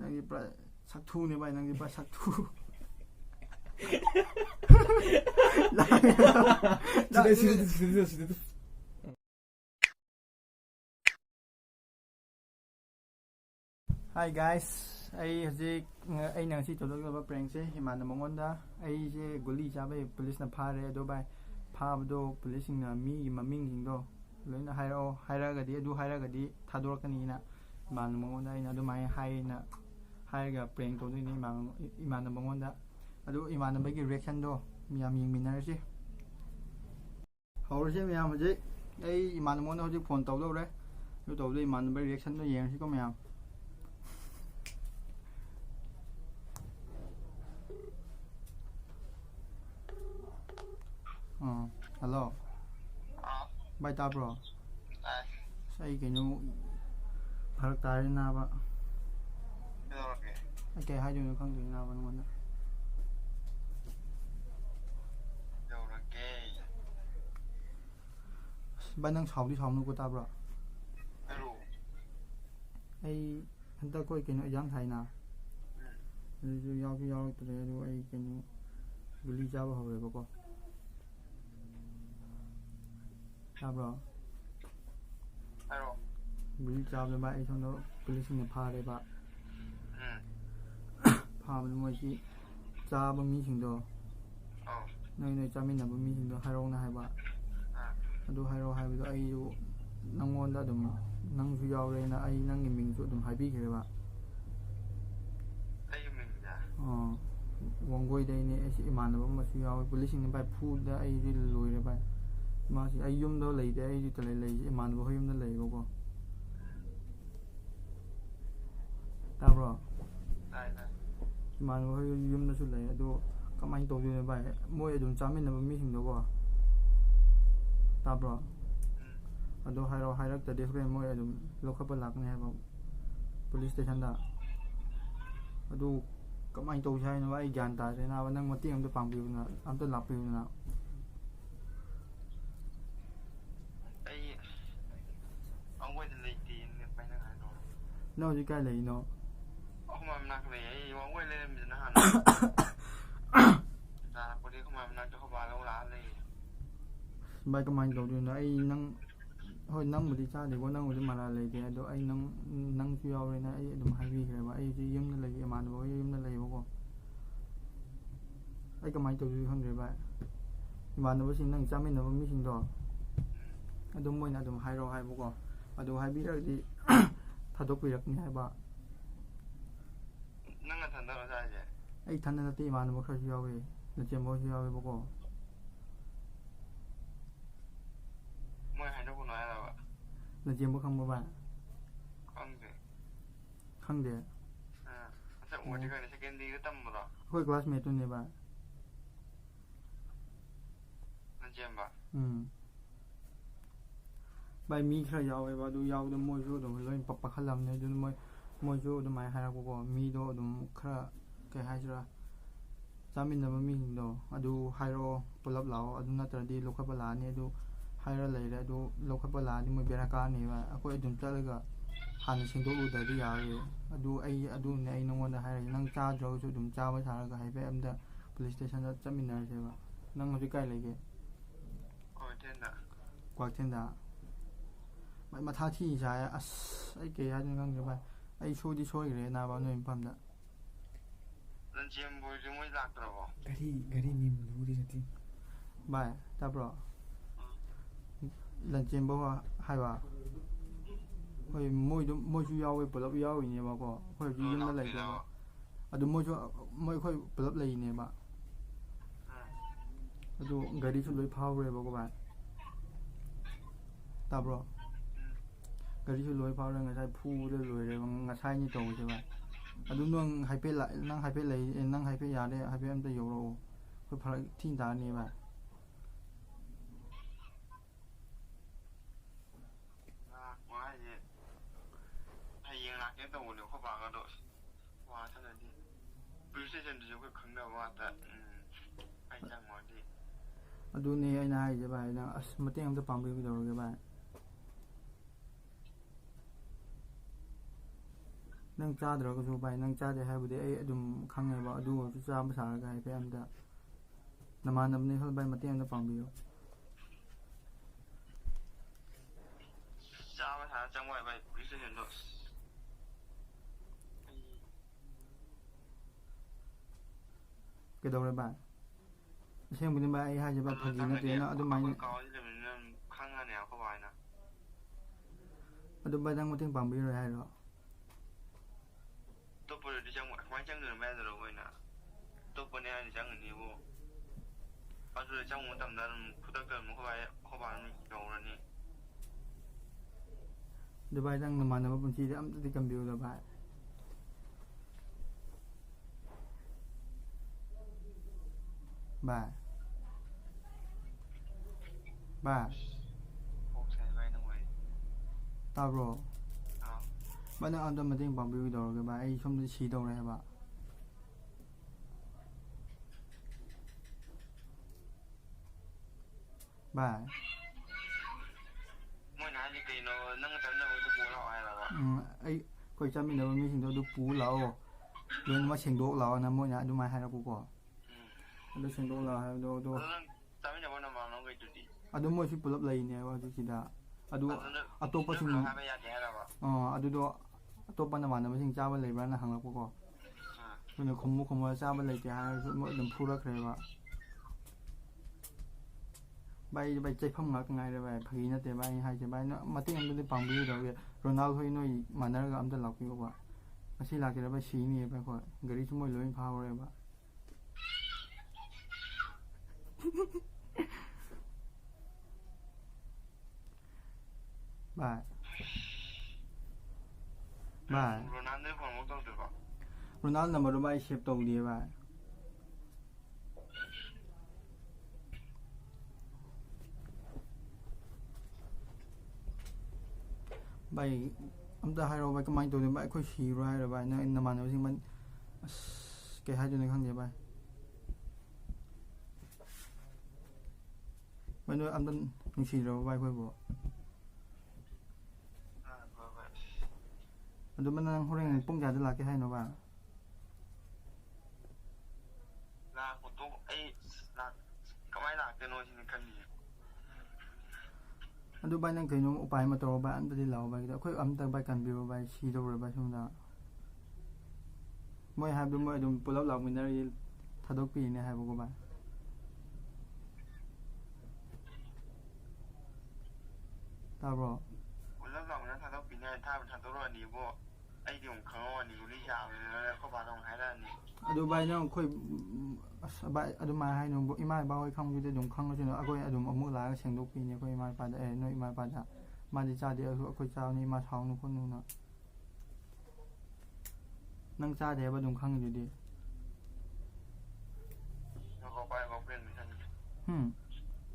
ꯅꯪꯗꯤ ꯄꯨꯔꯥ ꯁꯛꯊꯨꯅꯦ ꯚꯥꯏ ꯅꯪꯗꯤ ꯄꯨꯔꯥ ꯁꯛꯊꯨ Hi guys, I hojik aina ngasi tolokba prank se himana mongonda ai je guli Chabei police na phare ado bai phabdo police na mi maming singdo loina hairo hairagadi adu hairagadi thadorkani na himana mongonda aina adu mai haina hairaga prank todini imana mongonda adu imana bagi reaction do miyam yingminarse hawrse miyam hojik ai imana mongonda hojik phone tawdore adu tawdo imana bagi reaction do yengsi ko miyam Hello. Bye ta bro. Sai cái nó phát tài na ba. Cái hai đứa nó không được nào bạn muốn. Bạn đang sầu đi sầu nó của ta bro. Ai anh ta coi cái nó giang thầy nào. Rồi giao từ đây rồi ai cái nó Guli giao vào rồi bro. Bro. Guli Chabei ba ai thong police ne phare ba. Pha ban moi chi cha ba mi sing do. Noi chamin na ba mi sing do hairong na hai ba. Adu hairo hai ba ai yu nangon da dum nang su yaw re na ai nang ni ming su dum hai bi kre ba. Ai ming da. Wongoi dai ne ai iman ba ma su yaw police ne ba phu da ai ri loi re ba. Mà thì ai yum đó lấy đấy ai đi lấy màn vào yum đó lấy bao tao rồi màn vào yum đó lấy đó các anh tổ chức vậy mỗi đồn chăm mình là mình hình đó qua tao rồi đó hai rắc tới đây phải mỗi đồn lúc khắp lạc này vào police station đó đó các anh tổ chức nó vậy gian ta thế nào đang một tiếng tôi phẳng biểu là anh tôi lập biểu nào nó chỉ cái lấy nó không mà nặng lấy mong quay lên mình nó hẳn ra có đi không mà nặng cho họ bà lâu lá này bài cái máy đầu tiên là ai năng hồi năng một tí cha để có năng một tí mà là lấy cái đó ai năng suy ao này là ai đừng hay vì cái mà ai chỉ yếm nó lấy cái màn với yếm nó lấy bao ai cái máy đầu tiên không được vậy mà nó xin năng cha mình nó mới xin đó đúng rồi là đúng hay rồi hay bao đúng hay biết rồi thì thadokpirak ni haiba nanga thanda ra jaje ai thanda nati man mo kha yawe na chemo yawe boko moi hai no ko nói là ba na chemo khang ba khang de sa mo di ka ni secondary tam mo ra khoi classmate ne ba na chem ba bài mi khai giàu ấy và đu giàu đu môi số đu lên bắp bắp khăn làm này đu môi số đu mai hai cô mi đu đu khá cái hai chữ cha mình làm mi hình đu đu hai ro pull up lão đu nát đi lục khắp lá này đu hai ro lấy ra đu lục khắp lá đi môi bia cá này và cô đu chơi là cái hàng sinh đu đu đi à đu này nông dân hai năng cha rồi số đu cha với thằng cái hai bé em đã police station đó cha mình nói thế mà năng nói cái lấy cái quạt thiên đã mày mà tha thi trái ai kể hai đứa ngang như vậy ai xui đi xui cái nào bao nhiêu phẩm đó lần chiêm bồi chúng mới lạc rồi gari nim lu đi thì bài ta bro lần chiêm bao hai bà hồi môi chú yêu cái bớt yêu gì mà có hồi chú nó lấy cái đúng môi khơi bớt lấy này mà đúng gari chú lấy power rồi các bạn ta bro cái gì lối phao ra người ta phu rồi người sai như tổ chứ vậy, đúng luôn hai bên lại năng hai bên lấy năng hai bên giá đây hai bên em tới rồi, phải phải thiên giá này vậy. Quá gì, hay yên lạc cái tàu nếu không vào cái đội, quá thật là đi, bây giờ chân chỉ có khung đầu quá thật, anh chẳng nói đi. Đúng này anh này chứ vậy, năng mất tiền em tới bằng bao nhiêu rồi các bạn. Nang chadragasu bai nang chade haibudi ai adum khangeba adu orsu chaba saraga hai pe amda namanabni hal bai mate amda pangbiyo chaba sa changwai bai police station do kedawre bai asembudi bai ai haje ba phagi na te na adu mai khangane ko bai na adu bai dang muting pangbiyo hai ro to pore di chang mai chang ne mai ro bai na to pone ani chang ni bo adu chang mo tam da phudak ka mo ko bai ni yo ra ni du bai dang namanaba punchi de amda kambiyo da bai bai bai ok sai bai na bai tabro à bana amda mating pangbiyo do ga bai ai somda si do re ba bai moi na ni cái nó nang tan na wo ko lo ai la ba ai koi chaminaba mi sing do pu lao loin ma sengdok lao na mo nya adu mai hai ra ku ko adu sengdok lao hai do ta mi na bo na ma no ngai tu ti adu mo si pulap lai ne wa ji da adu atopa sing ha ba ya de la ba adu do atopa na manaba sing chaba lai bra na hang la ku ko ne khommu chaba lai te ha mo dum phura khre ba bai bai chai pham ngak ngai re bai phagi na te bai hai che bai no mating am de pang bi do ge ronaldo hoi noi manar ga am da lak pi ba asi la ke ba si ni ba ko gari chu moi loin pha re ba bai bai ronaldo ko mo to de ba ronaldo number bai shape to di bai bai amda hai ro bai kamai to de bai khoi si ro hai ro bai na in naman sing man ke hai ju ne khang de bai bai no amda nung si ro bai khoi bo ba ba adu man nang horeng pung ja de la ke hai no ba la ko to ai la kamai la ke no sin kan ni adu bai nang kaino upai ma to bai amda di lao bai da khoi amda bai kan bi bai si do re bai sum da moi ha du moi dum pulap law min ri thadok pi ne hai bo ko bai ta bro ko la la na ta to pi ne ta ta to ro ni bo ai di ong khang wa ni lu ya le ko ba dong hai la ni adu bai nang khoi bai adu mai hai no imai ba hoi khang ju de dum khang ju no akoi adum amu la seng dok pi ne khoi imai pa da no imai pa da ma di cha de akoi cha ni ma thang nu khon nu na nang cha de ba dum khang ju di nó có bài có quyền người thân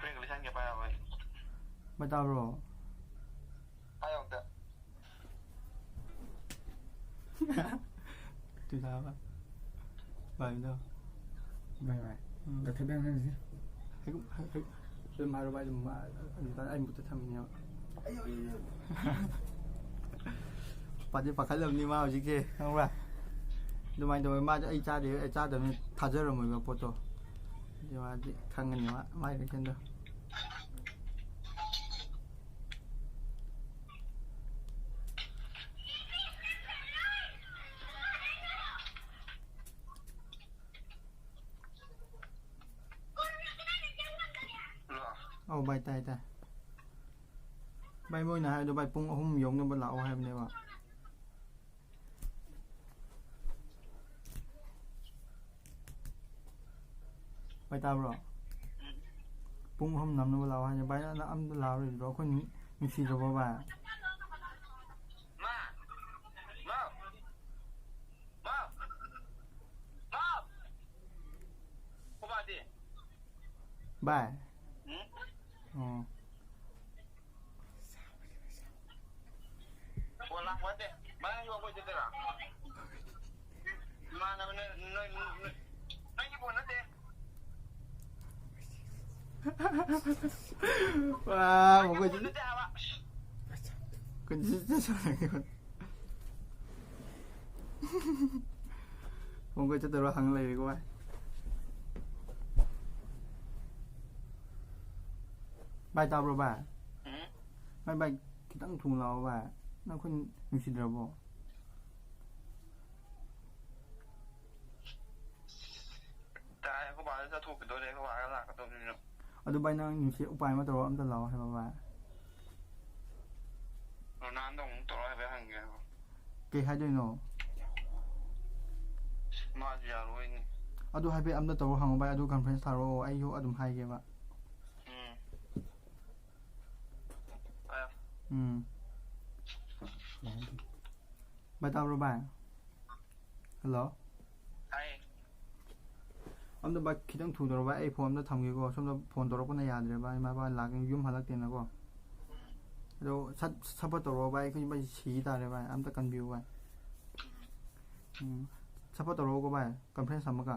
quyền người thân cái bài vậy ba ta bro ai không được tu sao ba bai đâu Bai bai. Da ta dan nan zai. Rồi mai rồi bai dum ma anh một tham nhau bà đi bà khai lâm đi mau chứ kia không ra rồi mai rồi mai cho ai cha để mình thả ra rồi mình vào photo thì mà khăn cái nữa mai cái chân đâu bay tay ta bay môi này rồi bay pung không dùng nó bên lậu hay bên đây mà bay tao rồi pung không nằm nó bên lậu hay bay nó âm lậu rồi rồi có những gì rồi bà bà wow một cái gì ผมก็จะแต่ละครั้งเลยก็ว่าใบตาบรบ่าใบที่ตั้งทุงเราว่านั่นคนมีสิทธิ์ระบบ แต่เขาบอกจะถูกเป็นตัวเลยเขาบอกกันหลักกับตัวนี้เนาะ Aduh banyak nyusi upaya mah terus am terlalu hebat banget. เรานานต้องตัวอะไรไปห่างกัน Kayak aja no. มาจะรู้นี่ Aduh hai be am terlalu hang bay aduh conference taro ayo aduh hai ke ba. ไป Bay tao rồi bạn. Hello. Hai. Am da ba kitang thu dor ba ai phone da tham ge go som da phone dor ko na yad re ba ma ba la ge yum halak ten na go. Do sat ba dor ba ai ko ba chi da re ba am da kan view ba. Sat ba dor ko ba conference sam ka.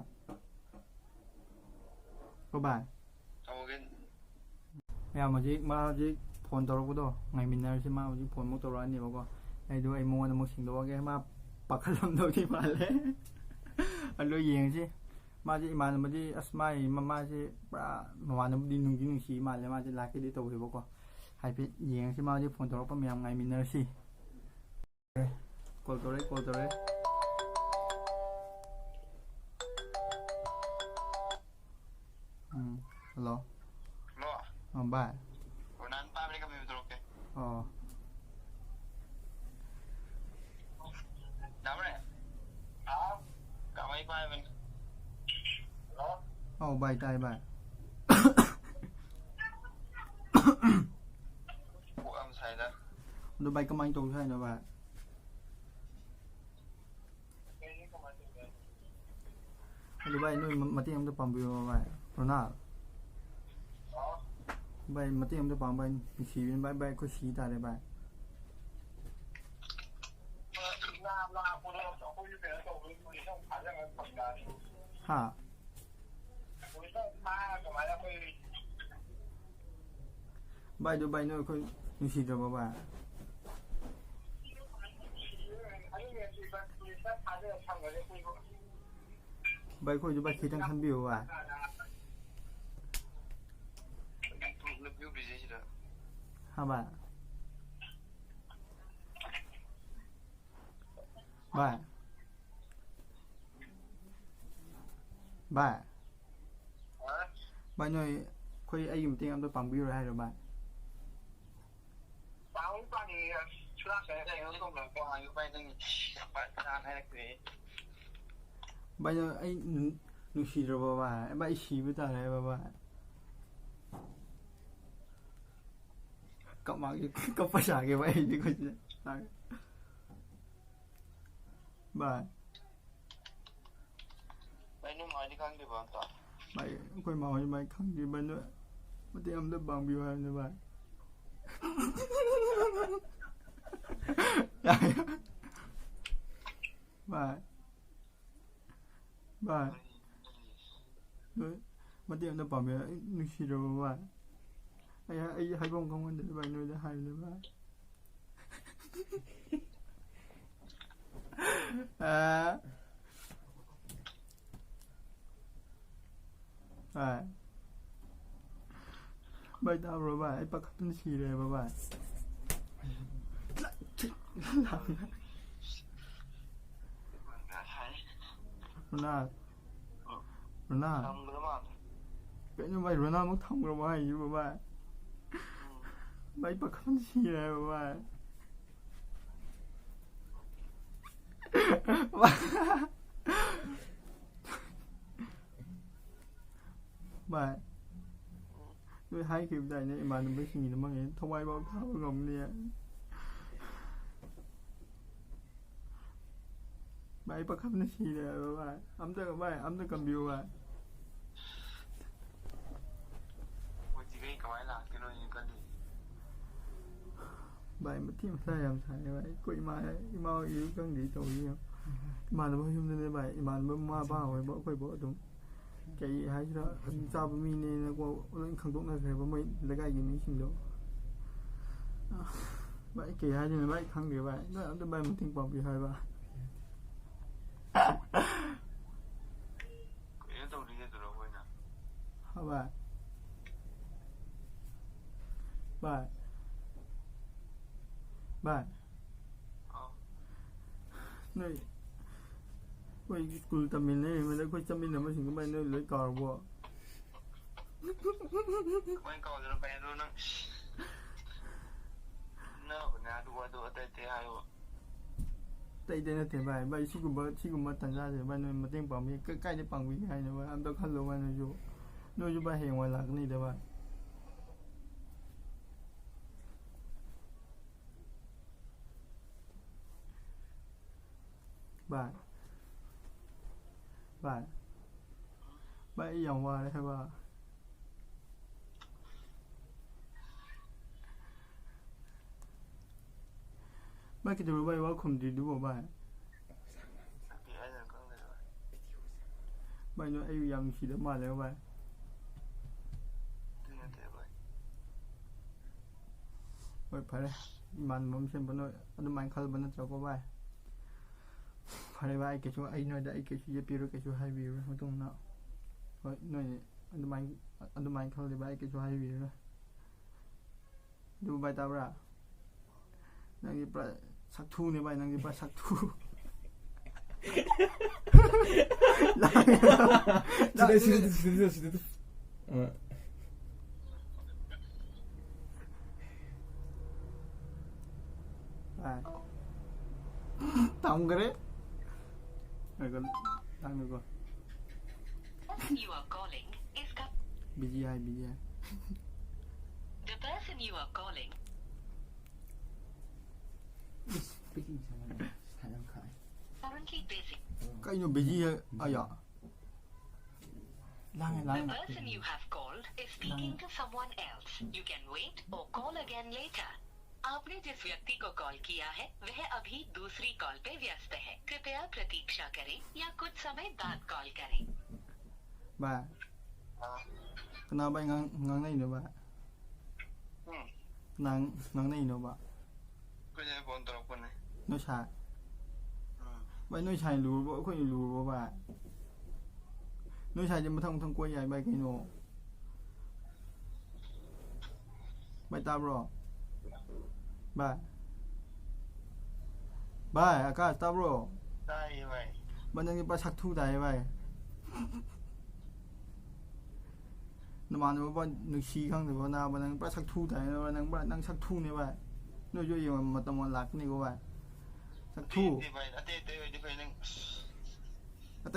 Ko ba. Tao cái Ya ma ji phone dor ko do ngai min na si ma ji phone mo dor ani ba go. Ai do ai mo na mo sing do ge ma pa khalam do ti ma le. An lo yeng si. Ma ji iman ma ji asmai mama ji pra ma na di nung ji nung si ma le ma ji la ke di to he ba ko. Hai pe yeng si ma ji phone dor pa me ngai min na si. Call tore. Hello. lo. Bye. Rồi nan pa balik kami betul ke? Oh. Dah mana? Ah, kat mai pa men. Lo. Oh, bye tai bye. Buat am saya dah. Nó bay công anh tù hay nó bà. Nó bay nuôi mà tiếng nó bằng biểu bà. Rồi nào. Bay mà tiếng nó bằng bay xí bên bay có xí ta đây bà. Hả? Bay đôi bay nuôi có xí rồi bà. Bay khôi cho bay khi đang khăn biểu à? Lebih busy sudah. Hả bà? Bà. Bay nuôi khôi ai dùng tiếng em tôi bằng biểu rồi hay rồi bà? Bây giờ anh nuôi xì rồi bà, em bay xì với ta này bà. Cậu mặc cậu phải trả cái vậy chứ có gì. Bà. Bay nu mai đi khang đi bang ta. Bay khôi màu như bay khang đi bên nữa. Mà thì em đã bằng biểu hay nữa bà. Bà. Đấy. Mà thì em đã bằng biểu nuôi xì rồi bà. Ai hai bông không ăn được bài nuôi đã hay nữa bà. Bay tao rồi bà, ai bắt thân xì rồi bà. Rona. Cái như vậy Rona mất thông rồi bà hay chứ bà. Bay bắt thân xì rồi bà. Bà. Tôi hai kiểu này này mà đừng biết gì nữa mà nghe thông ai bao tháo gồng nè. Bay bắt khắp nó xì rồi bà. Ấm tới cầm biểu bà. Ôi chị cái cái là cái nó như cái gì? Bay mà tìm sai làm sai vậy. Cô mà yếu căng đi tàu gì không? Mà nó bao nhiêu nên vậy mà nó mà bao rồi bỏ đúng. Cái hay đó sao bây mình này có lên khẳng định là phải có mấy lấy cái gì mấy trình độ. Vậy kỳ hay như vậy khăng thì vậy. Nó ấm tới bay một tiếng bóng vì hay bà. ครับบ่ายบ่ายบ่ายนี่ไปกูทำมินนี่มันแล้วกูทำมินทำไมถึงก็ไม่ได้เลยก่อนบ่ Kau kau jangan payah dulu nang. Nah, benar dua teh ayo. แต่เดี๋ยวถึงบ่ายที่กูมาตั้งใจเลยบ่ายนู่นมาเต็งปั๊มมีใกล้ๆในปั๊มวิ่งให้นะว่าอันต้องขับรถมาหน่อยอยู่บ่ายเห็นวันหลักนี่เดี๋ยวบ่ายอย่างว่าเลยครับว่าบ่ายคิดดูบ่ายว่าคมดีดูบ่ายบ่ายนู่นไอ้ยังขี่รถมาแล้วบ่ายไปเลยมันเช่นปนอันมันเขาบันนั้นเจ้าก็บ่ายพอได้บ่ายเกี่ยวไอ้หน่อยได้เกี่ยวปีรู้เกี่ยวให้วิวไม่ต้องเนาะเพราะหน่อยอันมันเขาได้บ่ายเกี่ยวให้วิวนะดูบ่ายตาบ่านั่งยี่ปลาสักทูเนี่ยบ่ายนั่งยี่ปลาสักทูตามกันเลยก็ตั้งดูก่อน You are calling is busy the person you are calling speaking someone 사람 가 currently busy. ก็อยู่ busy อ่ะอย่าล้าง The person you have called is speaking to someone else. You can wait or call again later. आपने जिस व्यक्ति को call किया है वह अभी दूसरी call पे व्यस्त है कृपया प्रतीक्षा करें या कुछ समय बाद कॉल करें บ่ายก็น่าไปงังในเนาะบ่ายนังในเนาะบ่าย Kau jangan kontrol pun ni. น้อยชายบ่ายน้อยชายรู้บ่ค่อยรู้บ่บ่ายน้อยชายจะมาทั้งกล้วยใหญ่ใบไก่โนใบตาบรอบ่ายอากาศตาบรอ Dah, baik. มันยังปลาชักทูได้ใบน้ำมันว่านึกชี้ข้างหรือว่านามันยังปลาชักทูได้นะว่านั่งชักทูนี่ใบน้อยย่อยมันตะวันหลักนี่ก็ใบชักทู Baik, hati baik nang. เต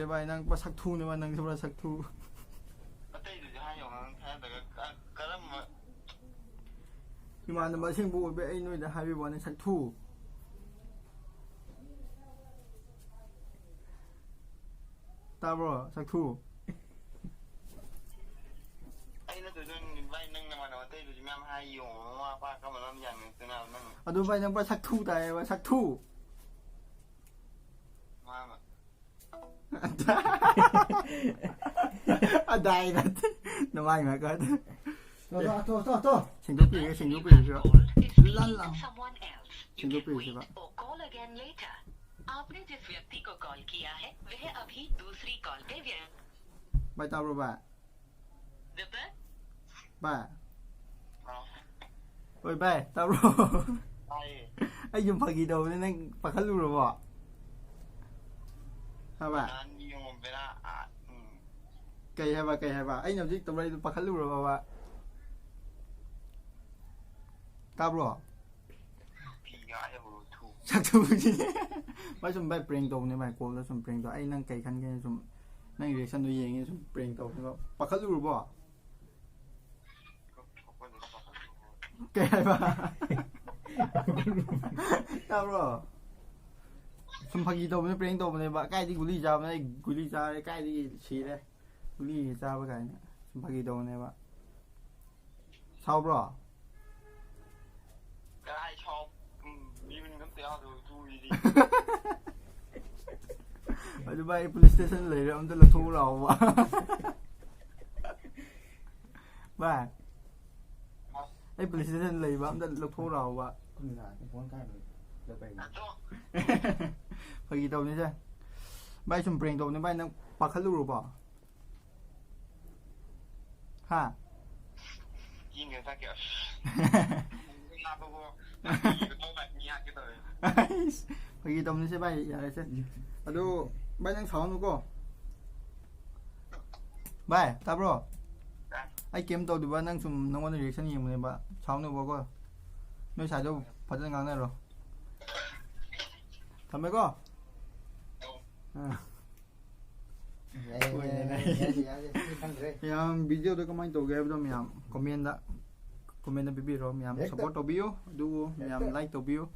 ยใบนั่งปลาชักทูนี่ว่านั่งปลาชักทู Hati tu jangan yang saya tak kalau พี่มันมาเชิงบูไปไอ้น้อยจะให้ไปวันชักทูตาบรอชักทู ai nó từ nang baik nang nama hati tu cuma hai yang apa kau malam yang tu nang. เอาดูไปยังปลาชักทูได้ว่าชักทู Mama. ได้นะน้ำมันมาก็ 또 เสียงลูกปีก็เสียงลูกปีใช่ Call is speaking Lala. to someone else. You Single can page, wait or call again later. आपने जिस व्यक्ति को call किया है वह अभी दूसरी call पे व्यस्त ใบตาบรอบ่า The person บ่า Ah. โอ้ยใบตาบรอ Ai. ไอ้ยุ่มพากีโดนี่นั่งปากขันลูกหรอบ่ฮะบ่า Dan yang bela ah. ไก่ให้บ่าไอ้ยังจิตัวอะไรปากขันลูกหรอบ่าตาบรอ Tiga ya tu. ชักทูจริงว่าสมใบเปล่งตรงนี่ใบโกลแล้วสมเปล่งตัวไอ้นั่งไก่ขันแค่สมนั่งเรียกฉันตัวเองนี่สมเปล่งตรงนี่ว่าปากขันลูกหรอบ่ Kau ni apa? ไก่ให้บ่าตาบรอสมพากีโดนี่เปล่งตรงนี่บ่าใกล้ที่กุลีจ้าไม่กุลีจ้าใกล้ที่ชีเลยกุลีจ้าบ่ไก่เนี่ยสมพากีโดนี่บ่าเศร้าบรอ Cái ai chọc. Ni mình cũng tiêu được chú ý đi. ปัจจุบัน police station เลยแล้วมันจะละทูเราวะบ้าไอ้ police station เลยว่ามันจะละทูเราวะ 겁니다. 보안 가면 몇 배. Dah tu. พอกี่ตัวนี้ใช่ใบชมเปล่งตัวนี้ใบนั่งปักขันลูกหรือเปล่า ค่ะ ยิงเงินสักเกี่ยวลาบบัวต้องแบบนี้ฮะกี่ตัว Pagi tôm ni sebab ya rasa. Aduh, banyak sound tu ko. Bye, ta bro. Ai game to di ba nang sum nang wan reaction ni mun ba. Sound tu ko. Noi sai do pajan ngang na ro. Thamai ko. Yang video tu kamai to ge ba miam comment da. Comment da bibi ro miam support to bio, du miam like to bio.